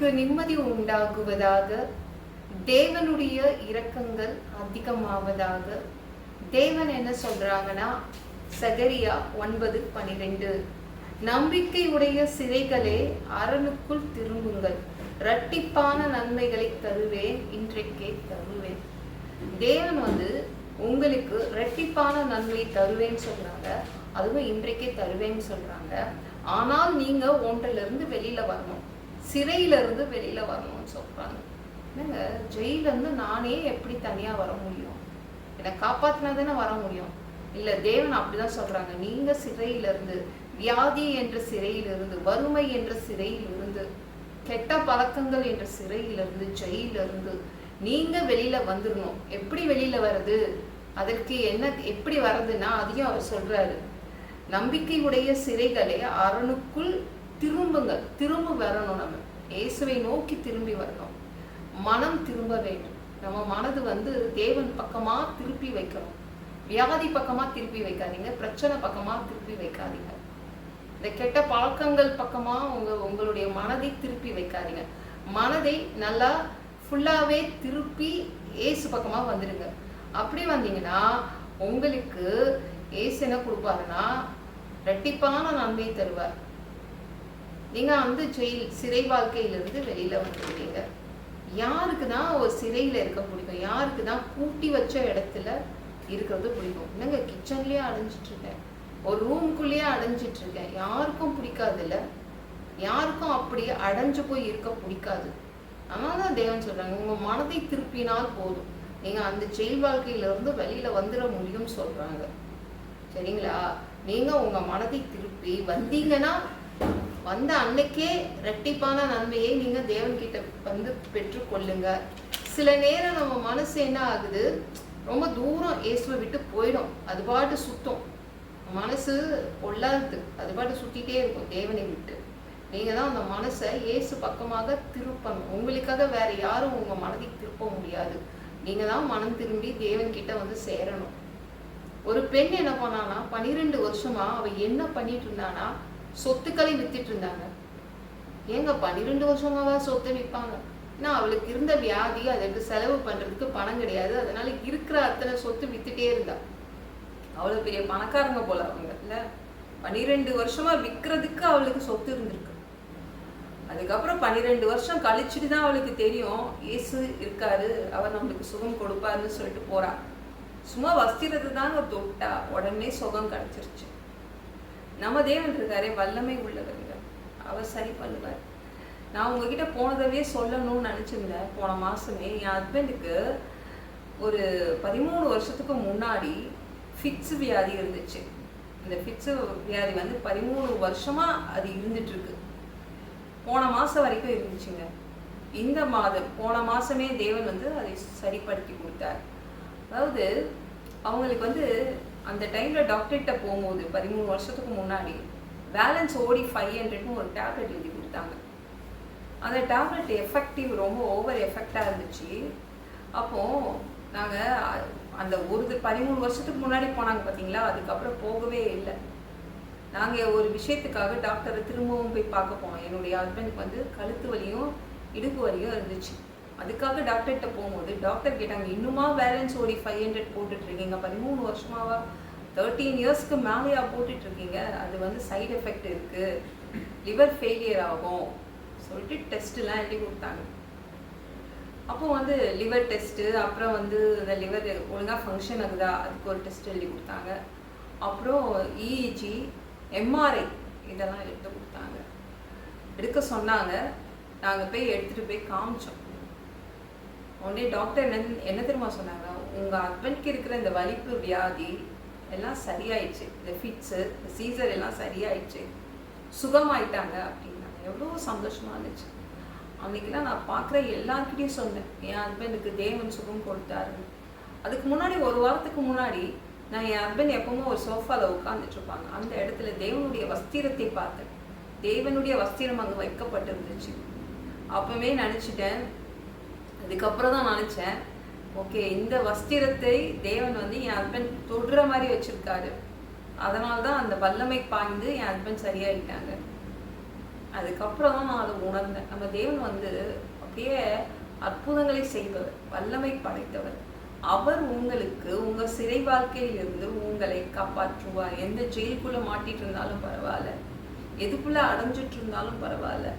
உங்களுக்கு நிம்மதி உண்டாகுவதாக, தேவனுடைய இரக்கங்கள் அதிகமாவதாக. தேவன் என்ன சொல்றாங்கன்னா, சகரியா 9:12, நம்பிக்கை உடைய சிறைகளே அரணுக்குள் திரும்புங்கள், இரட்டிப்பான நன்மைகளை தருவேன், இன்றைக்கே தருவேன். தேவன் உங்களுக்கு இரட்டிப்பான நன்மை தருவேன்னு சொல்றாங்க, அதுவும் இன்றைக்கே தருவேன்னு சொல்றாங்க. ஆனால் நீங்க ஒன்றில இருந்து வெளியில வரணும், சிறையில இருந்து வெளியில வரணும்னு சொல்றாங்க. என்னங்க, ஜெயில இருந்து நானே எப்படி தனியா வர முடியும்? என்னை காப்பாத்தினாதானே வர முடியும். இல்ல, தேவன் அப்படிதான் சொல்றாங்க. நீங்க சிறையில இருந்து, வியாதி என்ற சிறையிலிருந்து, வறுமை என்ற சிறையிலிருந்து, கெட்ட பழக்கங்கள் என்ற சிறையிலிருந்து, ஜெயிலிருந்து நீங்க வெளியில வந்துடணும். எப்படி வெளியில வருது, அதற்கு என்ன எப்படி வர்றதுன்னா அதையும் அவர் சொல்றாரு. நம்பிக்கை உடைய சிறைகளே அரணுக்குள் திரும்புங்கள். திரும்ப வரணும், நம்ம இயேசுவை நோக்கி திரும்பி வரணும். மனம் திரும்ப வேண்டும். நம்ம மனது தேவன் பக்கமா திருப்பி வைக்கணும். வியாதி பக்கமா திருப்பி வைக்காதீங்க, பிரச்சனை பக்கமா திருப்பி வைக்காதீங்க, இந்த கெட்ட பழக்கங்கள் பக்கமா உங்களுடைய மனதை திருப்பி வைக்காதீங்க. மனதை நல்லா ஃபுல்லாவே திருப்பி ஏசு பக்கமா வந்துடுங்க. அப்படி வந்தீங்கன்னா உங்களுக்கு ஏசு என்ன கொடுப்பாருன்னா, இரட்டிப்பான நன்மை தருவார். நீங்க சிறை வாழ்க்கையிலிருந்து வெளியில வந்துடுவீங்க. யாருக்கு தான் ஒரு சிறையில இருக்க பிடிக்கும்? யாருக்கு தான் பூட்டி வச்ச இடத்துல இருக்கிறது பிடிக்கும்? என்னங்க, கிச்சன்லயே அடைஞ்சிட்டு இருக்கேன், ஒரு ரூம்குள்ளேயே அடைஞ்சிட்டு இருக்கேன், யாருக்கும் பிடிக்காது இல்ல? யாருக்கும் அப்படி அடைஞ்சு போய் இருக்க பிடிக்காது. அதனாலதான் தேவன் சொல்றாங்க, உங்க மனதை திருப்பினால் போதும், நீங்க அந்த ஜெயில் வாழ்க்கையில இருந்து வெளியில வந்துட முடியும் சொல்றாங்க. சரிங்களா? நீங்க உங்க மனதை திருப்பி வந்தீங்கன்னா, வந்த அன்னைக்கே இரட்டிப்பான நன்மையை நீங்க தேவன் கிட்ட பெற்றுக்கொள்ளுங்க. சில நேரம் நம்ம மனசு என்ன ஆகுது, ரொம்ப தூரம் இயேசுவை விட்டு போயிடும். அது பாட்டு சுத்தம், மனசு கொள்ளாது, அது பாட்டு சுத்திட்டே இருக்கும் தேவனை விட்டு. நீங்க தான் அந்த மனசை இயேசு பக்கமாக திருப்பணும். உங்களுக்காக வேற யாரும் உங்க மனதை திருப்ப முடியாது. நீங்க தான் மனம் திரும்பி தேவன் கிட்ட சேரணும். ஒரு பெண் என்ன பண்ணானா, 12 வருஷமா அவ என்ன பண்ணிட்டு இருந்தானா, சொத்துக்களை வித்துட்டு இருந்தாங்க. ஏங்க 12 வருஷமாவா சொத்தை விற்பாங்க? ஏன்னா அவளுக்கு இருந்த வியாதி, அதற்கு செலவு பண்றதுக்கு பணம் கிடையாது. அதனால இருக்கிற அத்தனை சொத்து வித்துட்டே இருந்தா. அவ்வளவு பெரிய பணக்காரங்க போல அவங்க இல்ல. 12 வருஷமா விற்கிறதுக்கு அவளுக்கு சொத்து இருந்திருக்கு. அதுக்கப்புறம் 12 வருஷம் கழிச்சுட்டு தான் அவளுக்கு தெரியும் இயேசு இருக்காரு, அவர் நம்மளுக்கு சுகம் கொடுப்பாருன்னு சொல்லிட்டு போறா. சும்மா வஸ்திரத்தை தாங்க தொட்டா உடனே சுகம் கிடைச்சிருச்சு. நம்ம தேவன் இருக்காரே, வல்லமை உள்ளவருங்க, அவர் சரி பண்ணுவார். நான் உங்ககிட்ட போனதவே சொல்லணும்னு நினைச்சிருந்தேன். போன மாசமே என் ஹஸ்பண்டுக்கு ஒரு 13 வருஷத்துக்கு முன்னாடி ஃபிட்ஸ் வியாதி இருந்துச்சு. இந்த ஃபிட்ஸ் வியாதி 13 வருஷமா அது இருந்துட்டு இருக்கு. போன மாசம் வரைக்கும் இருந்துச்சுங்க. இந்த மாதம் போன மாசமே தேவன் அதை சரிப்படுத்தி கொடுத்தார். அதாவது அவங்களுக்கு அந்த டைம்ல டாக்டர்கிட்ட போகும்போது 13 வருஷத்துக்கு முன்னாடி பேலன்ஸ் ஓடி 500ன்னு ஒரு டேப்லெட் எழுதி கொடுத்தாங்க. அந்த டேப்லெட் எஃபெக்டிவ் ரொம்ப ஓவர் எஃபெக்டாக இருந்துச்சு. அப்போ நாங்கள் அந்த 13 வருஷத்துக்கு முன்னாடி போனாங்க பார்த்தீங்களா, அதுக்கப்புறம் போகவே இல்லை. நாங்கள் ஒரு விஷயத்துக்காக டாக்டரை திரும்பவும் போய் பார்க்க போனோம். என்னுடைய ஹஸ்பண்டுக்கு கழுத்து வலியும் இடுப்பு வலியும் இருந்துச்சு. அதுக்காக டாக்டர்கிட்ட போகும்போது டாக்டர் கேட்டாங்க, இன்னுமா பேலன்ஸ் ஓடி 500 போட்டுட்டு இருக்கீங்க? 13 வருஷமாவா? 13 இயர்ஸ்க்கு மேலேயா போட்டுட்டு இருக்கீங்க? அது சைடு எஃபெக்ட் இருக்கு, லிவர் ஃபெயிலியர் ஆகும் சொல்லிட்டு டெஸ்ட்லாம் எழுதி கொடுத்தாங்க. அப்போ லிவர் டெஸ்ட்டு, அப்புறம் இந்த லிவர் ஒழுங்காக ஃபங்க்ஷன் ஆகுதா அதுக்கு ஒரு டெஸ்ட் எழுதி கொடுத்தாங்க. அப்புறம் இஇஜி, எம்ஆர்ஐ இதெல்லாம் எடுத்து கொடுத்தாங்க. எடுக்க சொன்னாங்க. நாங்கள் போய் எடுத்துகிட்டு போய் காமிச்சோம். உடனே டாக்டர் என்ன தெரியுமா சொன்னாங்க, உங்கள் ஹஸ்பண்ட்க்கு இருக்கிற இந்த வலிப்பு வியாதி எல்லாம் சரியாயிடுச்சு, இந்த ஃபிட்ஸு, இந்த சீசர் எல்லாம் சரியாயிடுச்சு, சுகமாயிட்டாங்க அப்படின்னாங்க. எவ்வளோ சந்தோஷமாக இருந்துச்சு. அன்றைக்கெல்லாம் நான் பார்க்குற எல்லாருக்கிட்டையும் சொன்னேன், என் ஹஸ்பண்டுக்கு தேவன் சுகம் கொடுத்தாரு. அதுக்கு முன்னாடி ஒரு வாரத்துக்கு முன்னாடி நான் என் ஹஸ்பண்ட் எப்பவுமே ஒரு சோஃபாவில் உட்காந்துட்டு இருப்பாங்க. அந்த இடத்துல தேவனுடைய வஸ்திரத்தை பார்த்தேன். தேவனுடைய வஸ்திரம் அங்கே வைக்கப்பட்டிருந்துச்சு. அப்பவே நினச்சிட்டேன். அதுக்கப்புறம் தான் நினச்சேன், ஓகே, இந்த வஸ்திரத்தை தேவன் என் ஹஸ்பண்ட் தொடுற மாதிரி வச்சுருக்காரு. அதனால தான் அந்த வல்லமை பாய்ந்து என் ஹஸ்பண்ட் சரியாயிட்டாங்க. அதுக்கப்புறம் தான் நான் அதை உணர்ந்தேன். நம்ம தேவன் வந்து அப்படியே அற்புதங்களை செய்பவர், வல்லமை படைத்தவர். அவர் உங்களுக்கு உங்க சிறை வாழ்க்கையிலிருந்து உங்களை காப்பாற்றுவார். எந்த ஜெயிலுக்குள்ள மாட்டிட்டு இருந்தாலும் பரவாயில்ல, எதுக்குள்ள அடைஞ்சிட்டு இருந்தாலும் பரவாயில்ல.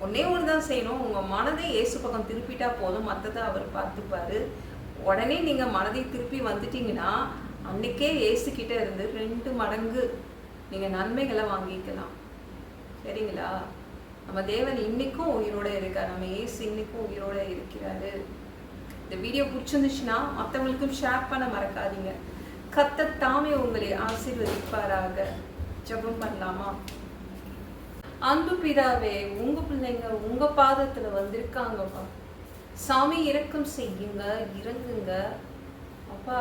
ஒன்னே ஒண்ணுதான் செய்யணும், உங்க மனதை இயேசு பக்கம் திருப்பிட்டா போதும், மற்றதை அவர் பார்த்துப்பாரு. உடனே நீங்க மனதை திருப்பி வந்துட்டீங்கன்னா அன்னைக்கே இயேசு கிட்ட இருந்து 2 மடங்கு நீங்க நன்மைகளை வாங்கிக்கலாம். சரிங்களா? நம்ம தேவன் இன்னைக்கும் உயிரோட இருக்கார். நம்ம இயேசு இன்னைக்கும் உயிரோட இருக்கிறாரு. இந்த வீடியோ பிடிச்சிருந்துச்சுன்னா மற்றவங்களுக்கும் ஷேர் பண்ண மறக்காதீங்க. கர்த்தர் தாமே உங்களை ஆசீர்வதிப்பாராக. ஜெபம் பண்ணலாமா? அன்பு பிதாவே, உங்க பிள்ளைங்க உங்க பாதத்துல வந்திருக்காங்கப்பா. சாமி இரக்கம் செய்யுங்க, இறங்குங்க அப்பா.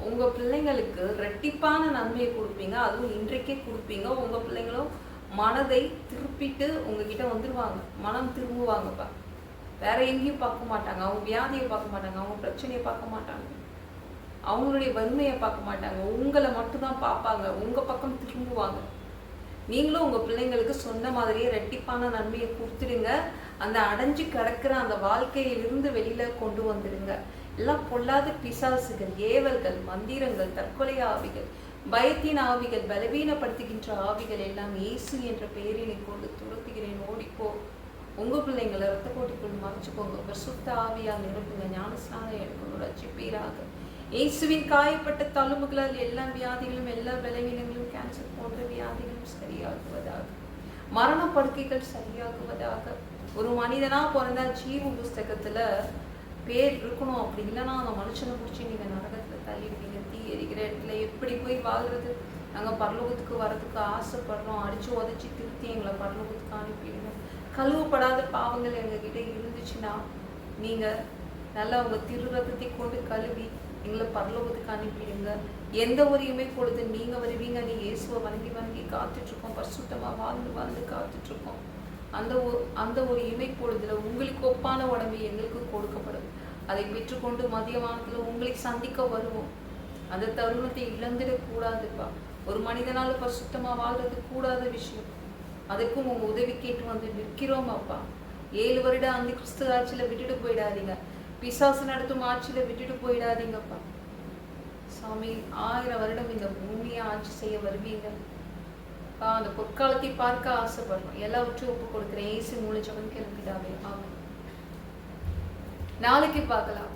உங்க பிள்ளைங்களுக்கு ரெட்டிப்பான நன்மையை கொடுப்பீங்க, அதுவும் இன்றைக்கே கொடுப்பீங்க. உங்க பிள்ளைங்களும் மனதை திருப்பிட்டு உங்ககிட்ட வந்துடுவாங்க, மனம் திரும்புவாங்கப்பா. வேற எங்கேயும் பார்க்க மாட்டாங்க, அவங்க வியாதியை பார்க்க மாட்டாங்க, அவங்க பிரச்சனையை பார்க்க மாட்டாங்க, அவங்களுடைய வறுமையை பார்க்க மாட்டாங்க, உங்களை மட்டும்தான் பார்ப்பாங்க, உங்க பக்கம் திரும்புவாங்க. நீங்களும் உங்க பிள்ளைங்களுக்கு சொன்ன மாதிரியே ரெட்டிப்பான நன்மையை கொடுத்துடுங்க. அந்த அடைஞ்சு கிடக்கிற அந்த வாழ்க்கையிலிருந்து வெளியில கொண்டு வந்துடுங்க. எல்லாம் பொல்லாத பிசாசுகள், ஏவல்கள், மந்திரங்கள், தற்கொலை ஆவிகள், பயத்தின் ஆவிகள், பலவீனப்படுத்துகின்ற ஆவிகள் எல்லாம் இயேசு என்ற பெயரினை கொண்டு துரத்துகிறேன், ஓடிப்போ. உங்க பிள்ளைங்களை ரத்த கோட்டிக்குள் மறைச்சுக்கோங்க. பரிசுத்த ஆவியால் நிரப்புங்க. ஞானஸ்நானம் எடுக்கணும், ரட்சிப்பீராக. இயேசுவின் காயப்பட்ட தழும்புகளால் எல்லா வியாதிகளும், எல்லா பலவீனங்களும், கேன்சர் போன்ற வியாதிகளும் சரியாகுவதாக. மரண படுக்கைகள் சரியாகுவதாக. ஒரு மனிதனா பிறந்தா ஜீவ புஸ்தகத்துல பேர் இருக்கணும். அப்படி இல்லைன்னா அந்த மனுஷனை பிடிச்சி நீங்க நரகத்துல தள்ளிடுவீங்க. தீ எரிக்கிற இடத்துல எப்படி போய் வாழ்றது? நாங்க பரலோகத்துக்கு வரதுக்கு ஆசைப்படுறோம். அடிச்சு உதச்சி திருத்தி எங்களை பரலோகத்துக்கு அனுப்பிடுங்க. கழுவப்படாத பாவங்கள் எங்ககிட்ட இருந்துச்சுன்னா நீங்க நல்லா உங்க திரு ரத்தத்தை கொண்டு கழுவி எங்களை பரலோகத்துக்கு அனுப்பிடுங்க. எந்த ஒரு இமை பொழுது நீங்க வருவீங்க, நீ இயேசுவை வணங்கி காத்துட்டு இருக்கோம். பரிசுத்தமா வாழ்ந்து காத்துட்டு இருக்கோம். அந்த ஒரு இமை பொழுதுல உங்களுக்கு ஒப்பான உடம்பு எங்களுக்கு கொடுக்கப்படும். அதை பெற்றுக்கொண்டு மதியமானத்துல உங்களை சந்திக்க வருவோம். அந்த தருணத்தை இழந்துடக்கூடாதுப்பா. ஒரு மனிதனால பரிசுத்தமா வாழ்றது கூடாத விஷயம். அதுக்கும் உங்க உதவி கேட்டு வந்து நிற்கிறோம் அப்பா. 7 வருடம் அந்த கிறிஸ்து ஆட்சியில விட்டுட்டு போயிடாதீங்க. பிசாசு நடத்தும் ஆட்சியில விட்டுட்டு போயிடாதீங்கப்பா. சாமி, 1000 வருடம் இந்த பூமியை ஆட்சி செய்ய வருவீங்க. அந்த பொற்காலத்தை பார்க்க ஆசைப்படுறோம். எல்லாவற்றையும் ஒப்பு கொடுக்குறேன். இயேசு மூலம் ஜெபம் கேளும் பிதாவே. ஆமென். நாளைக்கு பார்க்கலாம்.